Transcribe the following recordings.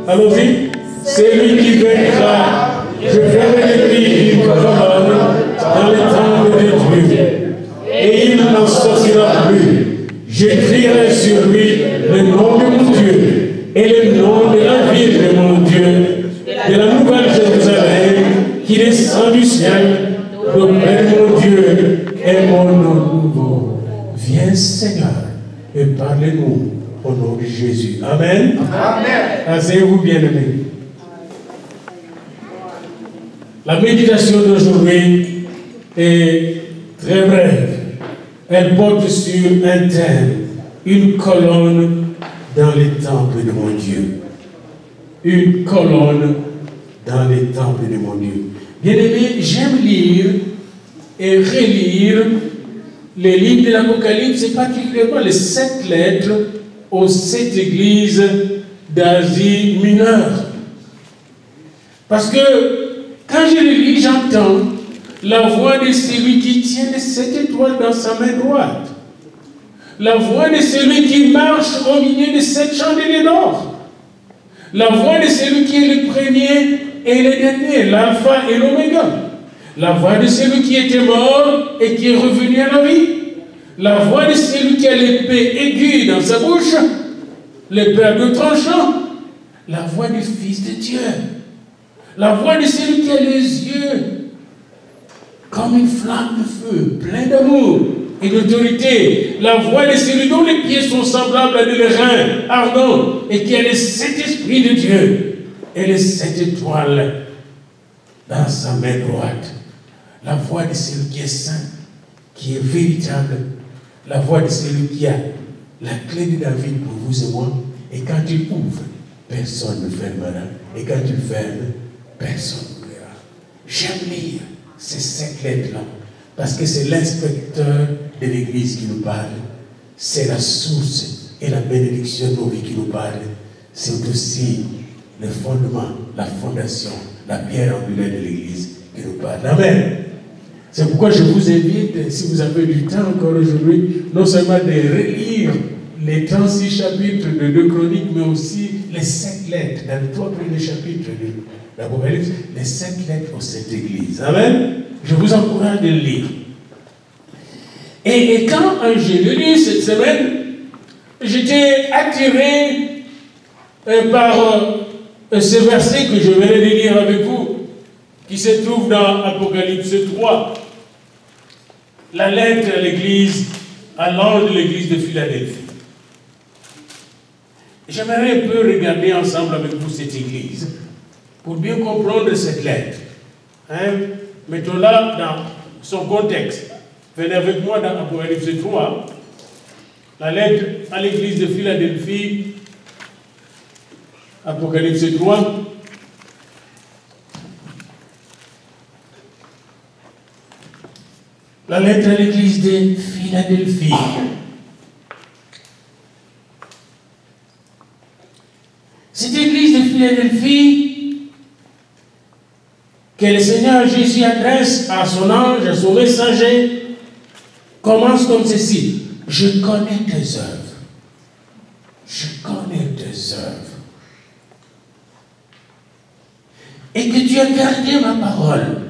Allons-y. C'est lui qui vaincra. Je ferai de lui une couronne dans le temple de Dieu. Et il n'en sortira plus. J'écrirai sur lui le nom de mon Dieu et le nom de la ville de mon Dieu, de la nouvelle Jérusalem qui descend du ciel, auprès de mon Dieu et mon nom nouveau. Viens Seigneur et parlez-nous au nom de Jésus. Amen. Amen. Asseyez-vous bien-aimés. La méditation d'aujourd'hui est très brève. Elle porte sur un thème, une colonne dans les temples de mon Dieu. Une colonne dans les temples de mon Dieu. Bien-aimés, j'aime lire et relire les livres de l'Apocalypse, et particulièrement les 7 lettres aux 7 églises d'Asie mineure. Parce que quand je le lis, j'entends la voix de celui qui tient les 7 étoiles dans sa main droite. La voix de celui qui marche au milieu de 7 chandeliers d'or. La voix de celui qui est le premier et le dernier, l'alpha et l'oméga. La voix de celui qui était mort et qui est revenu à la vie. La voix de celui qui a l'épée aiguë dans sa bouche, l'épée à 2 tranchants. La voix du Fils de Dieu. La voix de celui qui a les yeux comme une flamme de feu, plein d'amour et d'autorité. La voix de celui dont les pieds sont semblables à des reins ardents et qui a les 7 esprits de Dieu et les 7 étoiles dans sa main droite. La voix de celui qui est saint, qui est véritable. La voix de celui qui a la clé de David pour vous et moi. Et quand il ouvre, personne ne fermera. Et quand il ferme, personne ne verra. J'aime lire ces 7 lettres-là, parce que c'est l'inspecteur de l'Église qui nous parle. C'est la source et la bénédiction de nos vies qui nous parle. C'est aussi le fondement, la fondation, la pierre angulaire de l'Église qui nous parle. Amen. C'est pourquoi je vous invite, si vous avez du temps encore aujourd'hui, non seulement de relire les 36 chapitres de 2 Chroniques, mais aussi les 7 lettres, dans les 3 premiers chapitres de l'Apocalypse, les 7 lettres aux 7 églises. Amen. Je vous encourage de le lire. Et quand j'ai lu cette semaine, j'étais attiré par ce verset que je venais de lire avec vous, qui se trouve dans Apocalypse 3, la lettre à l'église, à l'ange de l'église de Philadelphie. J'aimerais un peu regarder ensemble avec vous cette église pour bien comprendre cette lettre. Mettons-la dans son contexte. Venez avec moi dans Apocalypse 3, la lettre à l'église de Philadelphie, Apocalypse 3. La lettre à l'église de Philadelphie. Cette église de Philadelphie que le Seigneur Jésus adresse à son ange, à son messager, commence comme ceci. Je connais tes œuvres. Je connais tes œuvres. Et que tu as gardé ma parole.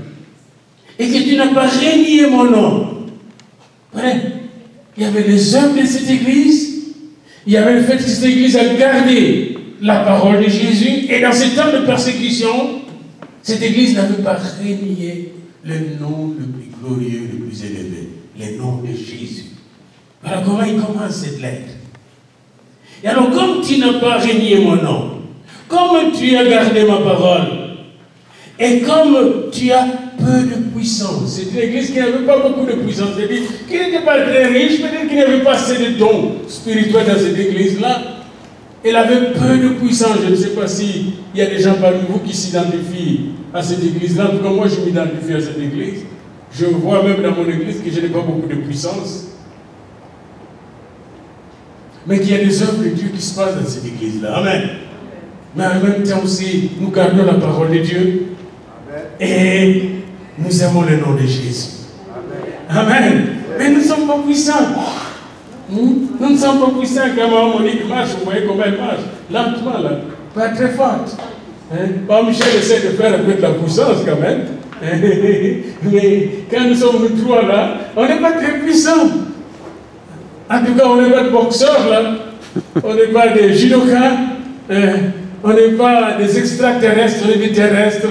Et que tu n'as pas renié mon nom. Voilà. Il y avait les œuvres de cette église. Il y avait le fait que cette église a gardé la parole de Jésus. Et dans ces temps de persécution, cette église n'avait pas renié le nom le plus glorieux, le plus élevé. Le nom de Jésus. Alors comment il commence cette lettre? Et alors comme tu n'as pas renié mon nom, comme tu as gardé ma parole, et comme tu as peu de puissance, c'est une église qui n'avait pas beaucoup de puissance, c'est-à-dire qui n'était pas très riche, peut-être qu'il n'y avait pas assez de dons spirituels dans cette église-là. Elle avait peu de puissance. Je ne sais pas s'il y a des gens parmi vous qui s'identifient à cette église-là. En tout cas, moi, je m'identifie à cette église. Je vois même dans mon église que je n'ai pas beaucoup de puissance. Mais qu'il y a des œuvres de Dieu qui se passent dans cette église-là. Amen. Mais en même temps aussi, nous gardons la parole de Dieu. Et nous aimons le nom de Jésus. Amen. Mais nous ne sommes pas puissants. Nous ne sommes pas puissants. Quand on dit qu'il marche, vous voyez comment elle marche. Lentement, là. pas très forte. Hein? Bon, Michel essaie de faire un peu de la puissance quand même. Mais quand nous sommes nous trois là, on n'est pas très puissants. En tout cas, on n'est pas de boxeurs là. On n'est pas des judokas. On n'est pas des extraterrestres, on est des terrestres.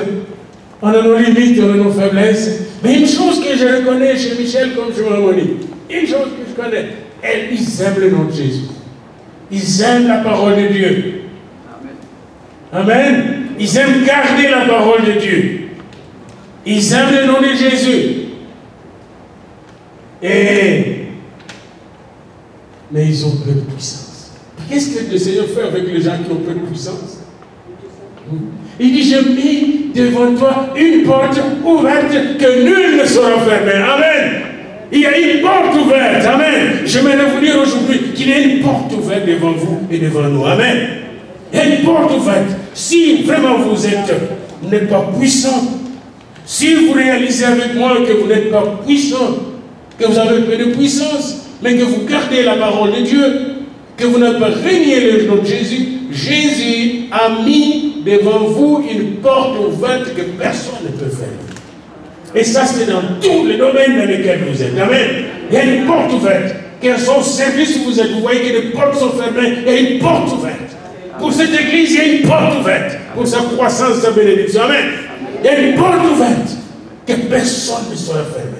On a nos limites, on a nos faiblesses. Mais une chose que je reconnais chez Michel comme chez Moni, une chose que je connais, ils aiment le nom de Jésus. Ils aiment la parole de Dieu. Amen. Ils aiment garder la parole de Dieu. Ils aiment le nom de Jésus. Mais ils ont peu de puissance. Qu'est-ce que le Seigneur fait avec les gens qui ont peu de puissance? Il dit, je mis devant toi une porte ouverte que nul ne saura fermer. Amen. Il y a une porte ouverte. Amen. Je vais vous dire aujourd'hui qu'il y a une porte ouverte devant vous et devant nous. Amen. Il y a une porte ouverte. Si vraiment vous n'êtes pas puissant, si vous réalisez avec moi que vous n'êtes pas puissant, que vous avez peu de puissance, mais que vous gardez la parole de Dieu, que vous n'avez pas renié le nom de Jésus, Jésus a mis devant vous une porte ouverte que personne ne peut fermer. Et ça, c'est dans tous les domaines dans lesquels vous êtes. Amen. Il y a une porte ouverte. Quel son service vous êtes, vous voyez que les portes sont fermées, il y a une porte ouverte. Pour cette église, il y a une porte ouverte. Pour sa croissance, sa bénédiction. Amen. Il y a une porte ouverte que personne ne sera fermé.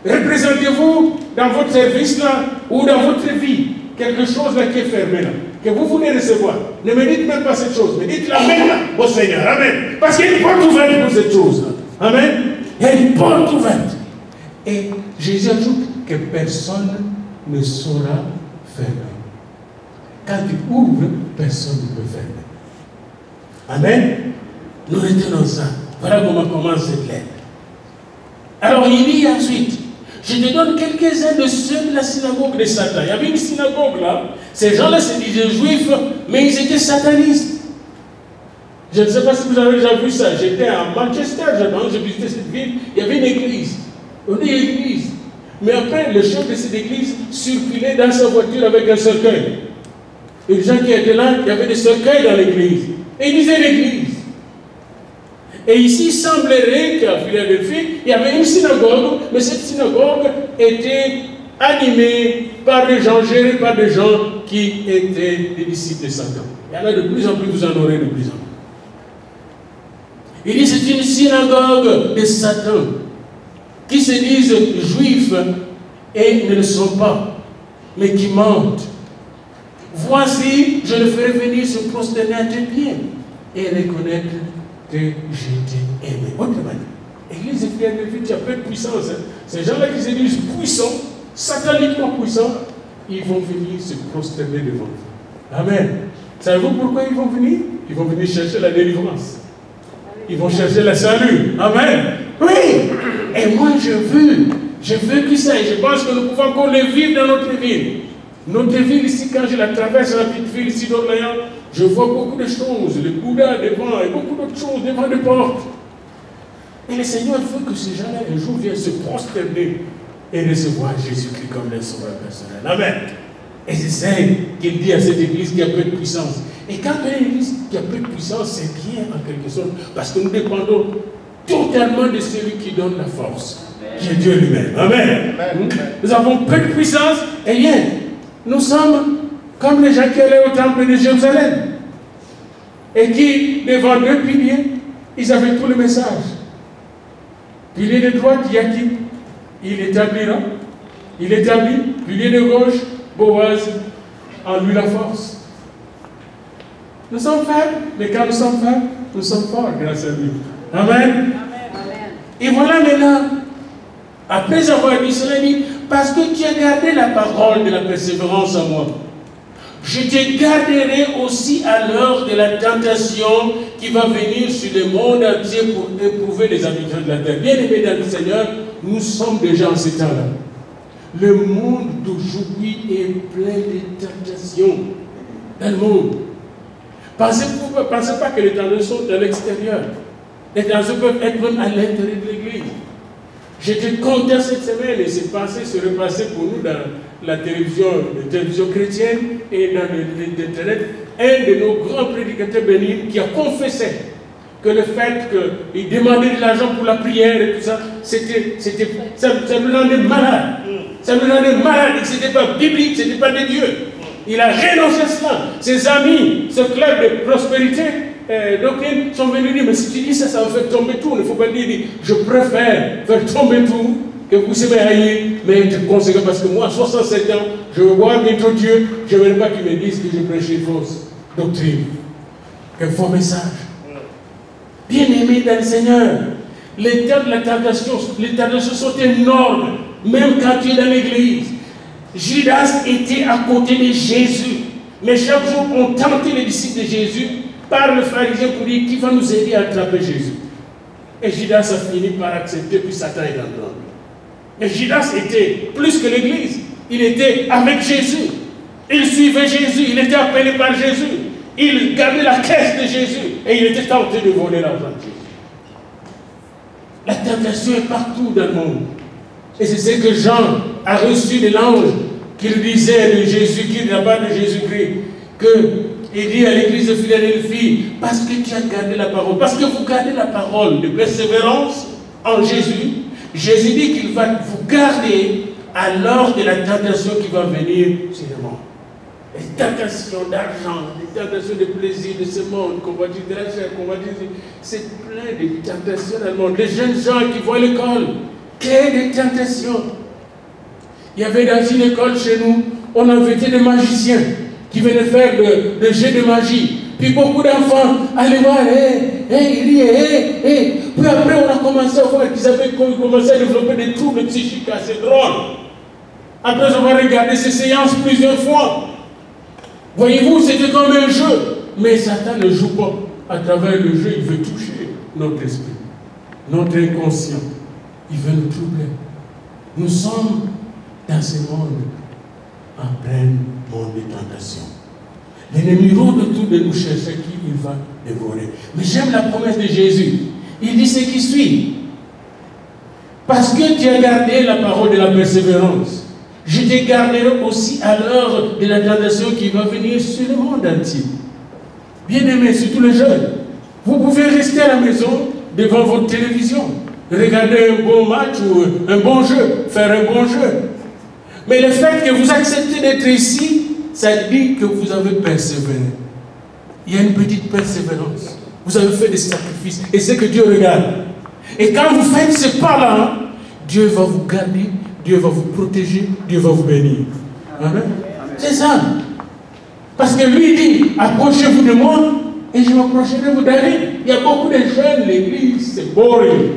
Représentez-vous dans votre service là, ou dans votre vie, quelque chose là qui est fermé là, que vous voulez recevoir. Ne me dites même pas cette chose, mais dites-la maintenant au Seigneur. Amen. Parce qu'il y a une porte ouverte pour cette chose là. Amen. Il y a une porte ouverte. Et Jésus ajoute que personne ne saura fermer. Quand tu ouvres, personne ne peut fermer. Amen. Nous retenons ça. Voilà comment commence cette lettre. Alors il dit ensuite, je te donne quelques-uns de ceux de la synagogue de Satan. Il y avait une synagogue là. Ces gens-là se disaient juifs, mais ils étaient satanistes. Je ne sais pas si vous avez déjà vu ça. J'étais à Manchester, je visitais cette ville. Il y avait une église. On dit église. Mais après, le chef de cette église circulait dans sa voiture avec un cercueil. Et les gens qui étaient là, il y avait des cercueils dans l'église. Et ils disaient l'église. Et ici, il semblerait qu'à Philadelphie, il y avait une synagogue, mais cette synagogue était animée par des gens, gérée par des gens qui étaient des disciples de Satan. Il y en a de plus en plus, vous en aurez de plus en plus. Il dit c'est une synagogue de Satan qui se disent juifs et ne le sont pas, mais qui mentent. Voici, je le ferai venir se prosterner à tes pieds et reconnaître que je t'ai aimé. Autrement dit, l'église de Philadelphie, tu as peu de puissance. Hein. Ces gens-là qui se disent puissants, sataniquement puissants, ils vont venir se prosterner devant vous. Amen. Savez-vous pourquoi ils vont venir? Ils vont venir chercher la délivrance. Ils vont chercher le salut. Amen. Oui. Et moi, je veux que ça. Et je pense que nous pouvons encore le vivre dans notre ville. Notre ville ici, quand je la traverse, la petite ville ici d'Orléans, je vois beaucoup de choses. Le Bouddha devant et beaucoup d'autres choses devant les portes. Et le Seigneur veut que ces gens-là, un jour, viennent se prosterner et recevoir Jésus-Christ comme leur sauveur personnel. Amen. Et c'est ça qu'il dit à cette église qui a peu de puissance. Et quand on a une église qui a peu de puissance, c'est bien en quelque sorte, parce que nous dépendons totalement de celui qui donne la force, qui est Dieu lui-même. Amen. Amen. Nous avons peu de puissance, et bien, nous sommes comme les gens qui allaient au temple de Jérusalem, et qui, devant deux piliers, ils avaient tout le message. Pilier de droite, il y a qui? Il établira. Il établit. Pilier de gauche, Boaz, en lui la force. Nous sommes faibles, mais quand nous sommes faibles, nous sommes forts grâce à lui. Amen. Amen. Et voilà maintenant, après avoir dit cela, il dit, parce que tu as gardé la parole de la persévérance en moi, je te garderai aussi à l'heure de la tentation qui va venir sur le monde entier pour éprouver les habitants de la terre. Bien aimés dans le Seigneur, nous sommes déjà en ce temps-là. Le monde d'aujourd'hui est plein de tentations dans le monde. Pensez pas que les tentations sont à l'extérieur. Les tentations peuvent être même à l'intérieur de l'église. J'étais content cette semaine et c'est passé, se repasser pour nous dans la télévision chrétienne et dans l'internet, un de nos grands prédicateurs bénins qui a confessé que le fait qu'il demandait de l'argent pour la prière et tout ça, ça nous rendait malade. Ça nous rendait malade. Ce n'était pas biblique, ce n'était pas de Dieu. Il a renoncé à cela. Ses amis, ce club de prospérité, doctrine, sont venus dire, mais si tu dis ça, ça va faire tomber tout. Il ne faut pas dire, je préfère faire tomber tout que vous s'aimez haïr, mais être conséquent, parce que moi, à 67 ans, je veux voir bientôt Dieu, je ne veux pas qu'il me dise que je prêche une fausse doctrine, un faux message. Bien-aimés dans le Seigneur, les temps de la tentation, les tentations sont énormes, même quand tu es dans l'église. Judas était à côté de Jésus, mais chaque jour on tentait les disciples de Jésus par le pharisien pour dire qui va nous aider à attraper Jésus. Et Judas a fini par accepter, puis Satan est entré. Mais Judas était plus que l'église, il était avec Jésus, il suivait Jésus, il était appelé par Jésus. Il gardait la caisse de Jésus et il était tenté de voler l'argent de Jésus. La tentation est partout dans le monde. Et c'est ce que Jean a reçu de l'ange qui lui disait de Jésus, qui n'a pas de Jésus-Christ, qu'il dit à l'église de Philadelphie, parce que tu as gardé la parole, parce que vous gardez la parole de persévérance en Jésus, Jésus dit qu'il va vous garder à l'heure de la tentation qui va venir sur le monde. Les tentations d'argent, les tentations de plaisir de ce monde, qu'on va dire de la chair, qu'on va dire, c'est plein de tentations dans le monde. Les jeunes gens qui vont à l'école, quelles des tentations. Il y avait dans une école chez nous, on invitait des magiciens qui venaient faire le jeu de magie. Puis beaucoup d'enfants allaient voir, ils riaient, Puis après on a commencé à voir qu'ils avaient commencé à développer des troubles psychiques assez drôles. Après on va regarder ces séances plusieurs fois. Voyez-vous, c'était comme un jeu. Mais Satan ne joue pas. À travers le jeu, il veut toucher notre esprit, notre inconscient. Il veut nous troubler. Nous sommes dans ce monde en plein monde de tentation. L'ennemi rôde autour de nous chercher qui il va dévorer. Mais j'aime la promesse de Jésus. Il dit ce qui suit. Parce que tu as gardé la parole de la persévérance, je te garderai aussi à l'heure de la tentation qui va venir sur le monde entier. Bien-aimés, surtout les jeunes, vous pouvez rester à la maison devant votre télévision, regarder un bon match ou un bon jeu, faire un bon jeu. Mais le fait que vous acceptez d'être ici, ça dit que vous avez persévéré. Il y a une petite persévérance. Vous avez fait des sacrifices et c'est que Dieu regarde. Et quand vous faites ce pas-là, Dieu va vous garder, Dieu va vous protéger, Dieu va vous bénir. Amen. C'est ça. Parce que lui dit, approchez-vous de moi et je m'approcherai de vous. David, il y a beaucoup de jeunes, l'église, c'est boring.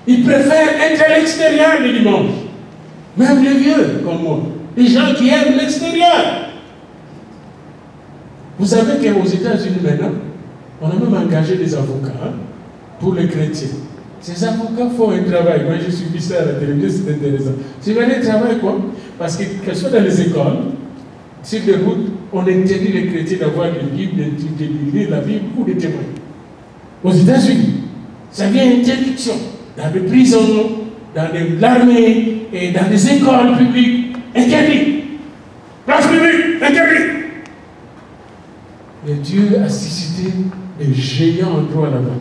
Ils préfèrent être à l'extérieur le dimanche. Même les vieux comme moi. Les gens qui aiment l'extérieur. Vous savez qu'aux États-Unis maintenant, on a même engagé des avocats pour les chrétiens. Ces avocats font un travail. Moi, je suis vu ça à la télévision, c'est intéressant. C'est vrai, le travail quoi? Parce que, qu'elles soient dans les écoles, sur les routes, on interdit les chrétiens d'avoir des livres, de lire la Bible ou des témoins. Aux États-Unis, ça vient interdiction. Dans les prisons, dans l'armée et dans les écoles publiques, interdit. Place publique, interdit. Et Dieu a suscité des géants en droit là-bas.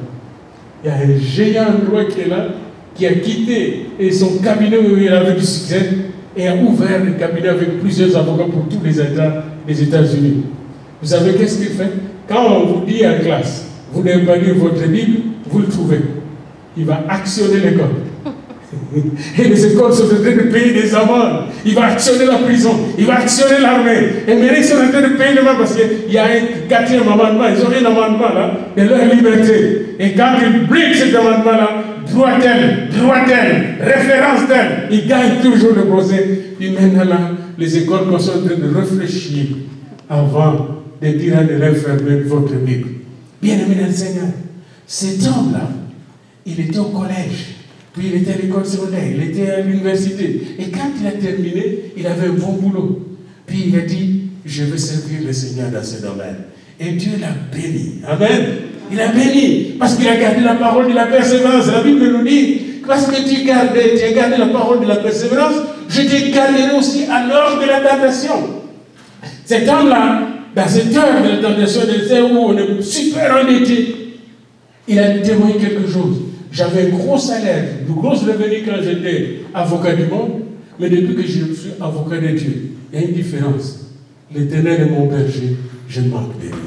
Il y a un géant en droit qui est là, qui a quitté son cabinet où il avait du succès et a ouvert le cabinet avec plusieurs avocats pour tous les États des États-Unis. Vous savez qu'est-ce qu'il fait? Quand on vous dit en classe, vous n'avez pas lu votre Bible, vous le trouvez. Il va actionner l'école. Et les écoles sont en train de payer des amendes. Il va actionner la prison. Il va actionner l'armée. Et maintenant, ils sont en train de payer les amendes parce qu'il y a un quatrième amendement. Ils ont un amendement là de leur liberté. Et quand ils briquent cet amendement-là, droit tel, référence tel, ils gagnent toujours le procès. Puis maintenant, là, les écoles sont en train de réfléchir avant de dire à l'élève fermez votre Bible. Bien-aimé dans le Seigneur, cet homme-là, il était au collège. Puis il était à l'école secondaire, il était à l'université. Et quand il a terminé, il avait un bon boulot. Puis il a dit, je veux servir le Seigneur dans ce domaine. Et Dieu l'a béni. Amen. Il a béni. Parce qu'il a gardé la parole de la persévérance. La Bible nous dit, parce que tu as gardé la parole de la persévérance, je te garderai aussi à l'heure de la tentation. Cet homme-là, dans cette heure de la tentation où on est super endetté, il a témoigné quelque chose. J'avais un gros salaire, de grosses revenus quand j'étais avocat du monde, mais depuis que je suis avocat de Dieu, il y a une différence. L'Éternel est mon berger, je ne manque de rien.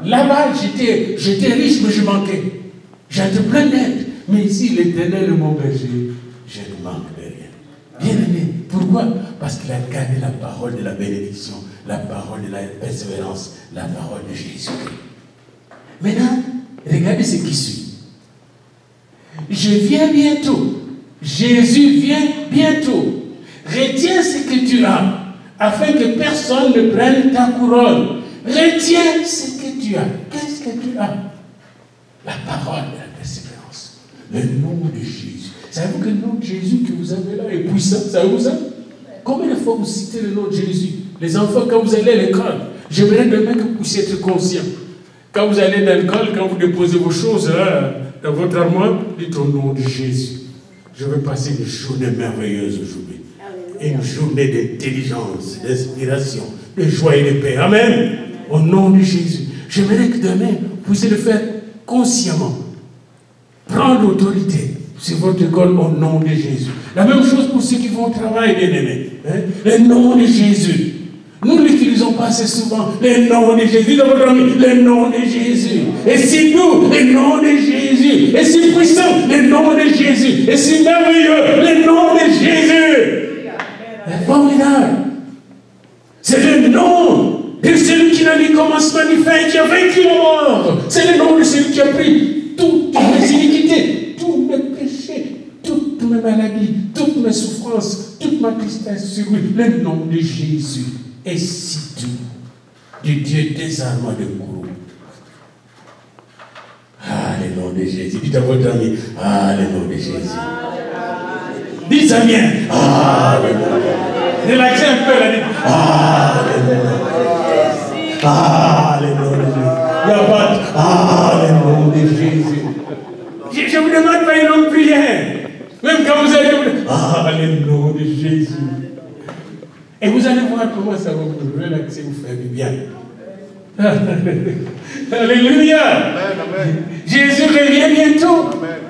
Là-bas, j'étais riche, mais je manquais. J'étais plein d'aide. Mais ici, l'Éternel est mon berger, je ne manque de rien. Bien aimé, pourquoi? Parce qu'il a gardé la parole de la bénédiction, la parole de la persévérance, la parole de Jésus. Maintenant, regardez ce qui suit. Je viens bientôt. Jésus vient bientôt. Retiens ce que tu as, afin que personne ne prenne ta couronne. Retiens ce que tu as. Qu'est-ce que tu as? La parole de la persévérance. Le nom de Jésus. Savez-vous que le nom de Jésus que vous avez là est puissant? Savez-vous ça? Combien de fois vous citez le nom de Jésus? Les enfants, quand vous allez à l'école, j'aimerais demain que vous puissiez être conscients. Quand vous allez dans l'école, quand vous déposez vos choses là, dans votre armoire, dites au nom de Jésus. Je vais passer une journée merveilleuse aujourd'hui. Une journée d'intelligence, d'inspiration, de joie et de paix. Amen. Au nom de Jésus. J'aimerais que demain, vous puissiez le faire consciemment. Prendre l'autorité sur votre école au nom de Jésus. La même chose pour ceux qui vont au travail, bien aimés. Hein? Le nom de Jésus. Nous ne l'utilisons pas assez souvent. Le nom de Jésus. Dans votre ami, le nom de Jésus. Et si doux, le nom de Jésus. Et si puissant, le nom de Jésus. Et si merveilleux, le nom de Jésus. C'est formidable. C'est le nom de celui qui n'a ni commencement ni fin, qui a vaincu la mort. C'est le nom de celui qui a pris toutes mes iniquités, tous mes péchés, toutes mes maladies, toutes mes souffrances, toute ma tristesse sur lui. Le nom de Jésus est si doux, du Dieu désarmant de courroux. Ah, le nom de Jésus. Dites à votre ami, ah, le nom de Jésus. Dites ça bien. Ah, le nom de Jésus. Relaxez un peu là. Ah, le nom de Jésus. Ah, le nom de Jésus. Il n'y a pas de... Ah, le nom de Jésus. Je vous demande pas une longue prière. Même quand vous allez... Ah, le nom de Jésus. Et vous allez voir comment ça va vous relaxer, vous faire du bien. Alléluia. Amen. Jésus revient bientôt. Amen.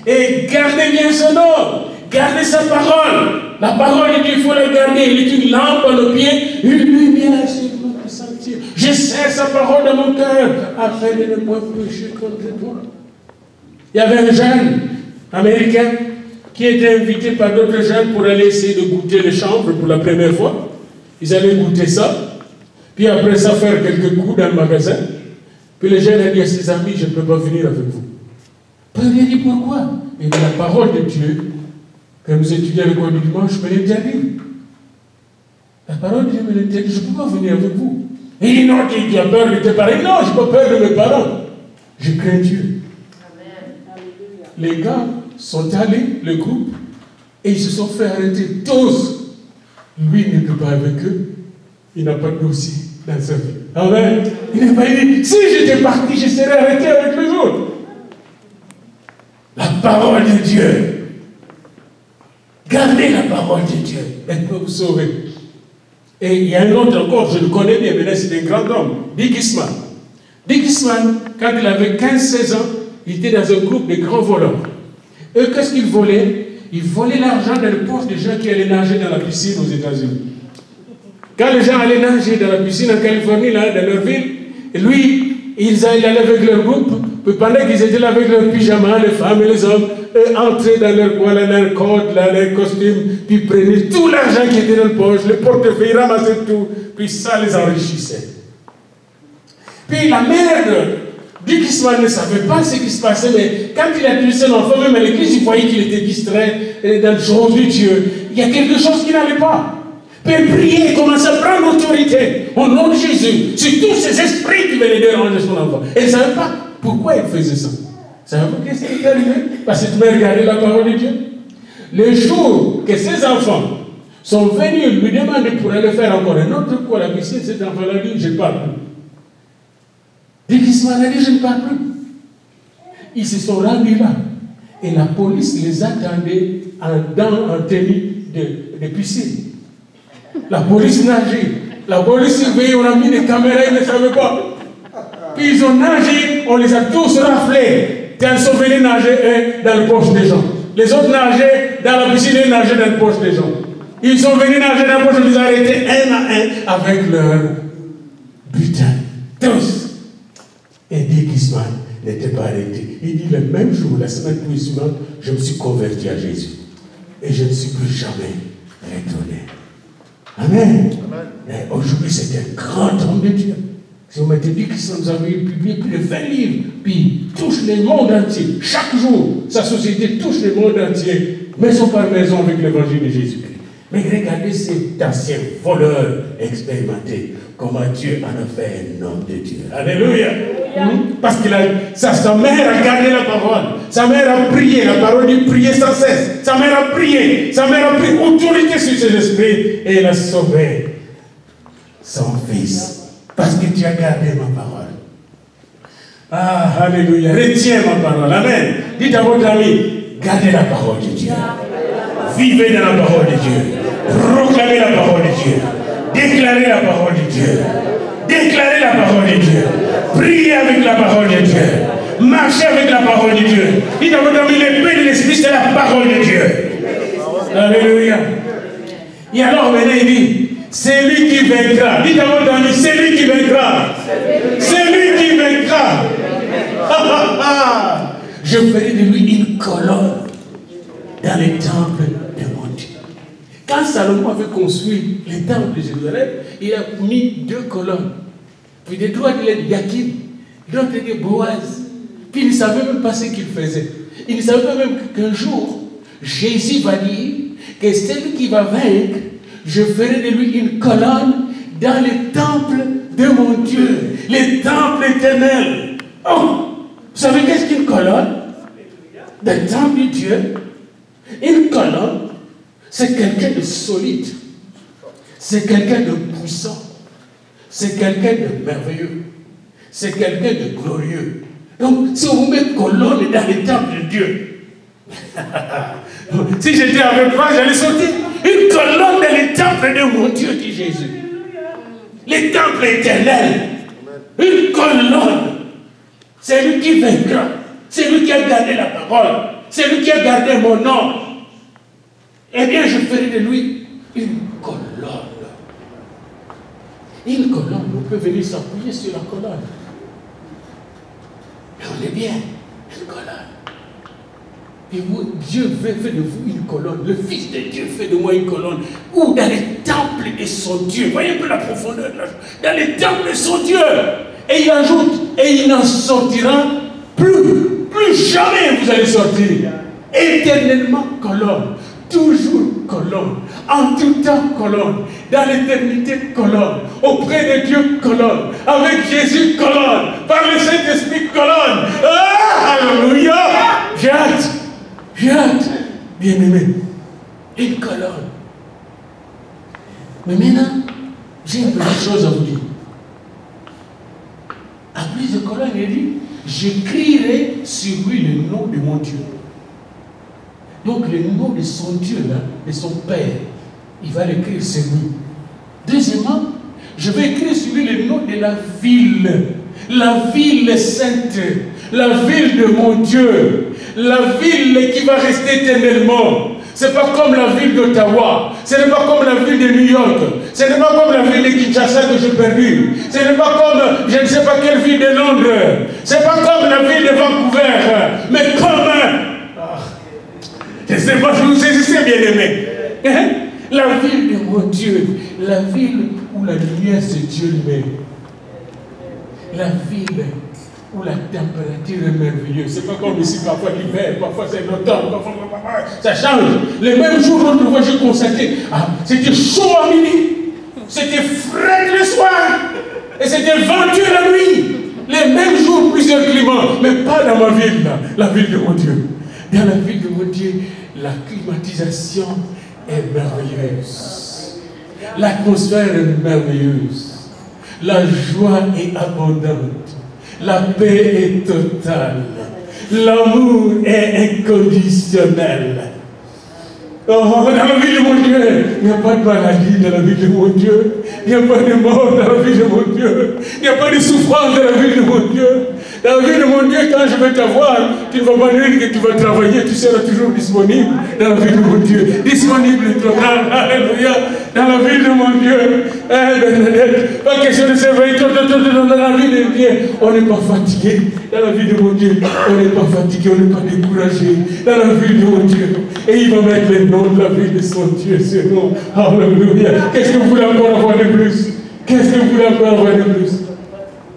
Et gardez bien son nom. Gardez sa parole. La parole de Dieu, il faut la garder. Elle est une lampe à nos pieds, une lumière sur notre sentier. Je sais sa parole dans mon cœur, afin de ne pas pécher contre toi. Il y avait un jeune américain qui était invité par d'autres jeunes pour aller essayer de goûter les chanvres pour la première fois. Ils allaient goûter ça. Puis après ça, faire quelques coups dans le magasin. Puis le jeune a dit à ses amis, je ne peux pas venir avec vous. Puis il a dit, pourquoi? Et la parole de Dieu, que nous étudions avec l'école du dimanche, me l'interdit. La parole de Dieu me l'interdit, je ne peux pas venir avec vous. Et il dit, non, tu as peur de tes parents. Non, je n'ai pas peur de mes parents. Je crains Dieu. Amen. Les gars sont allés, le groupe, et ils se sont fait arrêter tous. Lui n'est pas avec eux. Il n'a pas de dossier dans sa vie. Amen. Il n'est pas dit, si j'étais parti, je serais arrêté avec les autres. La parole de Dieu. Gardez la parole de Dieu. Elle peut vous sauver. Et il y a un autre encore, je le connais bien, mais là c'est un grand homme, Dick Eastman. Dick Eastman, quand il avait 15-16 ans, il était dans un groupe de grands voleurs. Eux, qu'est-ce qu'ils volaient? Ils volaient l'argent dans les poches des gens qui allaient nager dans la piscine aux États-Unis. Quand les gens allaient nager dans la piscine en Californie, là, dans leur ville, lui, ils allaient avec leur groupe, puis pendant qu'ils étaient là avec leurs pyjamas, les femmes et les hommes, entraient dans leur coin, dans leur code, dans leur costume, puis prenaient tout l'argent qui était dans la poche, le portefeuille, ramassaient tout, puis ça les enrichissait. Puis la mère de Dick Eastman ne savait pas ce qui se passait, mais quand il a tué son enfant, même à l'église, il voyait qu'il était distrait dans le jour de Dieu. Il y a quelque chose qui n'allait pas. Puis prier, commencer à prendre l'autorité au nom de Jésus sur tous ces esprits qui venaient déranger son enfant. Elle ne savait pas pourquoi il faisait ça. Savez-vous qu'est-ce qui est arrivé? Parce que tu m'as regardé la parole de Dieu. Le jour que ses enfants sont venus lui demander pour aller faire encore un autre coup à la piscine, cet enfant-là dit, je ne parle plus. Dick Eastman a dit, je ne parle plus. Ils se sont rendus là. Et la police les attendait en tenue de piscine. La police nageait. La police surveillait, on a mis des caméras, ils ne savaient pas. Puis ils ont nagé, on les a tous raflés. Ils sont venus nager dans le poche des gens. Les autres nageaient dans la piscine et nageaient dans le poche des gens. Ils sont venus nager dans le poche, on les a arrêtés un à un avec leur butin. Tous. Et Dick Ismaël n'était pas arrêté. Il dit le même jour, la semaine suivante, je me suis converti à Jésus. Et je ne suis plus jamais retourné. Amen. Et aujourd'hui, c'est un grand homme de Dieu. Si on m'était dit que ça nous avait publié plus de 20 livres, puis touche le monde entier, chaque jour, sa société touche le monde entier, maison par maison avec l'évangile de Jésus-Christ. Mais regardez cet ancien voleur expérimenté, comment Dieu en a fait un homme de Dieu. Alléluia. Parce que sa mère a gardé la parole. Sa mère a prié. La parole dit prier sans cesse. Sa mère a prié. Sa mère a pris autorité sur ses esprits et elle a sauvé son fils. Parce que tu as gardé ma parole. Ah, alléluia. Retiens ma parole. Amen. Dites à votre ami, gardez la parole de Dieu. Vivez dans la parole de Dieu. Proclamez la parole de Dieu. Déclarez la parole de Dieu. Déclarez la parole de Dieu. Priez avec la parole de Dieu. Marchez avec la parole de Dieu. Dites à votre ami, l'épée de l'esprit, c'est la parole de Dieu. Alléluia. Et alors, maintenant, il dit, c'est lui qui vaincra. Dites à votre ami, c'est lui qui vaincra. C'est lui qui vaincra. Je ferai de lui une colonne dans les temples de mon Dieu. Quand Salomon avait construit les temples de Jérusalem, il a mis 2 colonnes. Puis des droits de l'aide Yakim, d'autres de Boaz. Puis il ne savait même pas ce qu'il faisait. Il ne savait pas même qu'un jour, Jésus va dire que celui qui va vaincre, je ferai de lui une colonne dans les temples de mon Dieu, les temples éternels. Oh, vous savez qu'est-ce qu'une colonne? Des temples de Dieu. Une colonne, c'est quelqu'un de solide, c'est quelqu'un de puissant, c'est quelqu'un de merveilleux, c'est quelqu'un de glorieux. Donc, si on vous met colonne dans les temples de Dieu, si j'étais avec toi, j'allais sortir une colonne dans les temples de mon Dieu, dit Jésus. Les temples éternels, une colonne, c'est lui qui vaincra, c'est lui qui a gardé la parole. C'est lui qui a gardé mon nom. Eh bien, je ferai de lui une colonne. Une colonne, on peut venir s'appuyer sur la colonne. Mais on est bien, une colonne. Et vous, Dieu fait de vous une colonne. Le Fils de Dieu fait de moi une colonne. Ou dans les temples de son Dieu. Voyez un peu la profondeur de la chose. Dans les temples de son Dieu. Et il ajoute, et il n'en sortira plus. Plus jamais vous allez sortir. Éternellement colonne. Toujours colonne. En tout temps colonne. Dans l'éternité colonne. Auprès de Dieu colonne. Avec Jésus colonne. Par le Saint-Esprit colonne. Ah, alléluia. J'ai hâte. J'ai hâte. Bien aimé. Une colonne. Mais maintenant, j'ai une petite chose à vous dire. À plus de colonne, il dit, j'écrirai sur lui le nom de mon Dieu. Donc le nom de son Dieu, là, de son Père, il va l'écrire sur lui. Deuxièmement, je vais écrire sur lui le nom de la ville sainte, la ville de mon Dieu, la ville qui va rester éternellement. Ce n'est pas comme la ville d'Ottawa, ce n'est pas comme la ville de New York, ce n'est pas comme la ville de Kinshasa que j'ai perdue, ce n'est pas comme je ne sais pas quelle ville de Londres, ce n'est pas comme la ville de Vancouver, mais comme, je ne sais pas si vous saisissez, bien aimé, la ville de mon Dieu, la ville où la lumière c'est Dieu lui-même, la ville où la température est merveilleuse. C'est pas comme ici, parfois l'hiver, parfois c'est l'automne, parfois ça change. Le même jour, l'autre fois, j'ai constaté, c'était chaud à midi, c'était frais le soir, et c'était vendu la nuit. Les mêmes jours, plusieurs climats, mais pas dans ma ville, là, la ville de mon Dieu. Dans la ville de mon Dieu, la climatisation est merveilleuse. L'atmosphère est merveilleuse. La joie est abondante. La paix est totale. L'amour est inconditionnel. Oh, dans la vie de mon Dieu, il n'y a pas de maladie dans la vie de mon Dieu. Il n'y a pas de mort dans la vie de mon Dieu. Il n'y a pas de souffrance dans la vie de mon Dieu. Dans la vie de mon Dieu, quand je vais t'avoir, tu ne vas pas dire que tu vas travailler, tu seras toujours disponible dans la vie de mon Dieu. Disponible total, alléluia, dans la vie de mon Dieu. Pas question de s'éveiller dans la vie de Dieu. On n'est pas fatigué dans la vie de mon Dieu. On n'est pas fatigué, on n'est pas découragé dans la vie de mon Dieu. Et il va mettre les noms de la vie de son Dieu sur nous. Alléluia. Qu'est-ce que vous voulez encore avoir de plus? Qu'est-ce que vous voulez encore avoir de plus?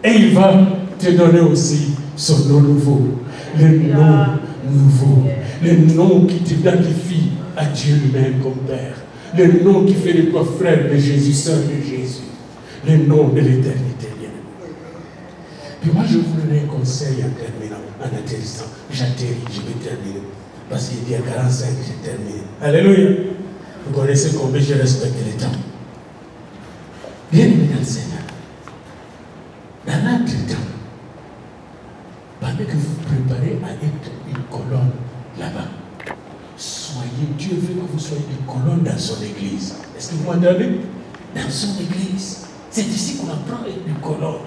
Et il va te donner aussi son nom nouveau. Le nom nouveau. Le nom qui t'identifie à Dieu lui-même comme Père. Le nom qui fait de toi frère de Jésus, sœur de Jésus. Le nom de l'éternité. Puis moi, je vous donne un conseil en terminant, en atterrissant. J'atterris, je vais terminer. Parce qu'il dit à 45, j'ai terminé. Alléluia. Vous connaissez combien je respecte le temps. Bien-aimé dans le Seigneur. Dans l'entretemps, pendant que vous vous préparez à être une colonne là-bas, soyez, Dieu veut que vous soyez une colonne dans son église. Est-ce que vous m'entendez? Dans son église. C'est ici qu'on apprend à être une colonne.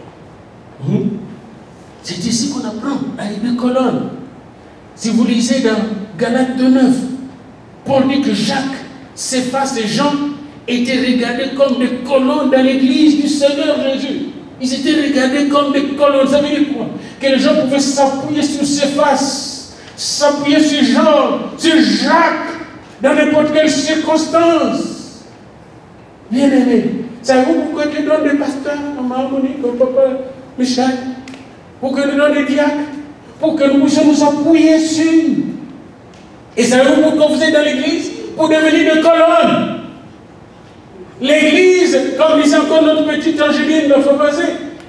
C'est ici qu'on apprend à être une colonne. Si vous lisez dans Galates 2:9, Paul dit que Jacques, Céphas et Jean étaient regardés comme des colonnes dans l'église du Seigneur Jésus. Ils étaient regardés comme des colonnes. Ça veut dire quoi? Que les gens pouvaient s'appuyer sur Céphas, s'appuyer sur Jean, sur Jacques, dans n'importe quelle circonstance. Bien aimé, savez-vous pourquoi Dieu donne des pasteurs, maman Monique, au papa Michel, pour que nous donne des diacres, pour que nous puissions nous appuyer sur. Et savez-vous pourquoi vous êtes dans l'église? Pour devenir des colonnes. L'église, comme disait encore notre petite Angéline de Fabazé,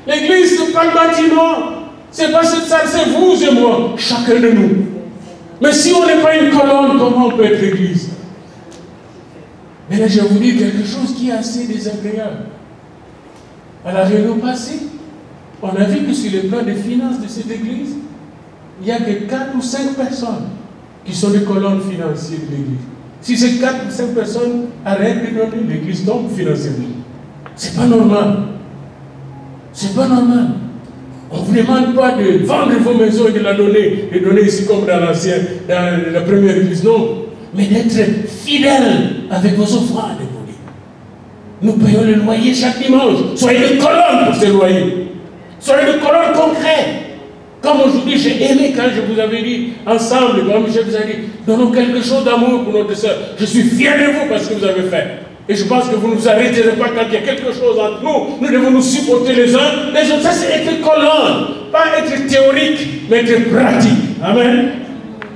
l'église, ce n'est pas le bâtiment. Ce n'est pas cette salle, c'est vous et moi, chacun de nous. Mais si on n'est pas une colonne, comment on peut être l'église? Mais là, je vais vous dire quelque chose qui est assez désagréable. À la réunion passée, on a vu que sur le plan des finances de cette église, il n'y a que 4 ou 5 personnes qui sont des colonnes financières de l'église. Si ces 4 ou 5 personnes arrêtent de donner, l'église tombe financièrement. C'est pas normal. C'est pas normal. On ne vous demande pas de vendre vos maisons et de la donner, de donner ici comme dans la première église, non. Mais d'être fidèle avec vos offrandes. Nous payons le loyer chaque dimanche. Soyez des colonnes pour ces loyers. Soyez des colonnes concrètes. Comme aujourd'hui, j'ai aimé quand je vous avais dit, ensemble, comme je vous ai dit, donnons quelque chose d'amour pour notre soeur. Je suis fier de vous parce que vous avez fait. Et je pense que vous ne nous arrêterez pas quand il y a quelque chose entre nous. Nous devons nous supporter les uns les autres. Ça, c'est être colonne. Pas être théorique, mais être pratique. Amen.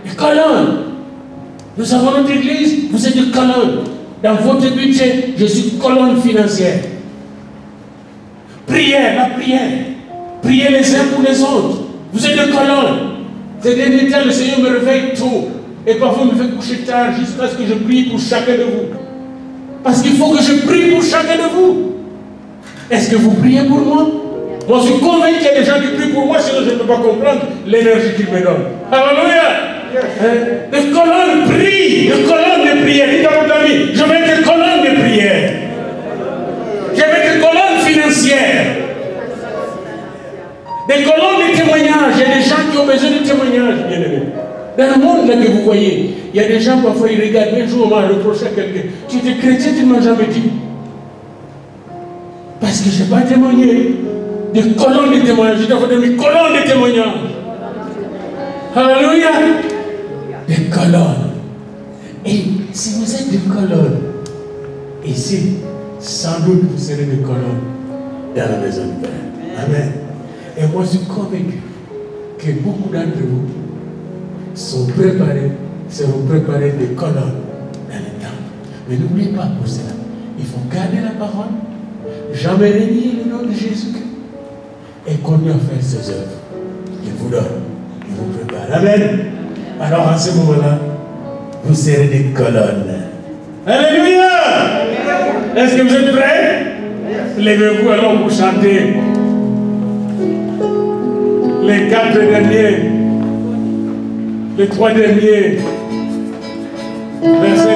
Des colonnes. Nous avons notre église, vous êtes des colonnes. Dans votre budget, je suis colonne financière. Prière, la prière. Priez les uns pour les autres. Vous êtes des colonnes. Ces derniers temps, le Seigneur me réveille tôt. Et parfois me fait coucher tard jusqu'à ce que je prie pour chacun de vous. Parce qu'il faut que je prie pour chacun de vous. Est-ce que vous priez pour moi? Moi, je suis convaincu qu'il y a des gens qui prient pour moi, sinon je ne peux pas comprendre l'énergie qu'ils me donnent. Alléluia! Des colonnes prient, des colonnes de prière. Dites à votre ami, je vais être colonne de prière. Je vais être colonne financière. Des colonnes de témoignages. Il y a des gens qui ont besoin de témoignages, bien aimés. Dans le monde là que vous voyez, il y a des gens parfois ils regardent un jour on va reprocher à quelqu'un. Tu étais chrétien, tu ne m'as jamais dit. Parce que je n'ai pas témoigné. Des colonnes de témoignages. Je dois vous donner des colonnes de témoignages. Alléluia. Des colonnes. Et si vous êtes des colonnes, ici, sans doute vous serez des colonnes dans la maison du Père. Amen. Et moi je suis convaincu que beaucoup d'entre vous seront préparés des colonnes dans le temps. Mais n'oubliez pas pour cela, il faut garder la parole, jamais renier le nom de Jésus-Christ et continuer à faire ses œuvres. Il vous donne, il vous prépare. Amen. Alors à ce moment-là, vous serez des colonnes. Alléluia. Est-ce que vous êtes prêts? Levez-vous alors pour chanter les 4 derniers, les 3 derniers versets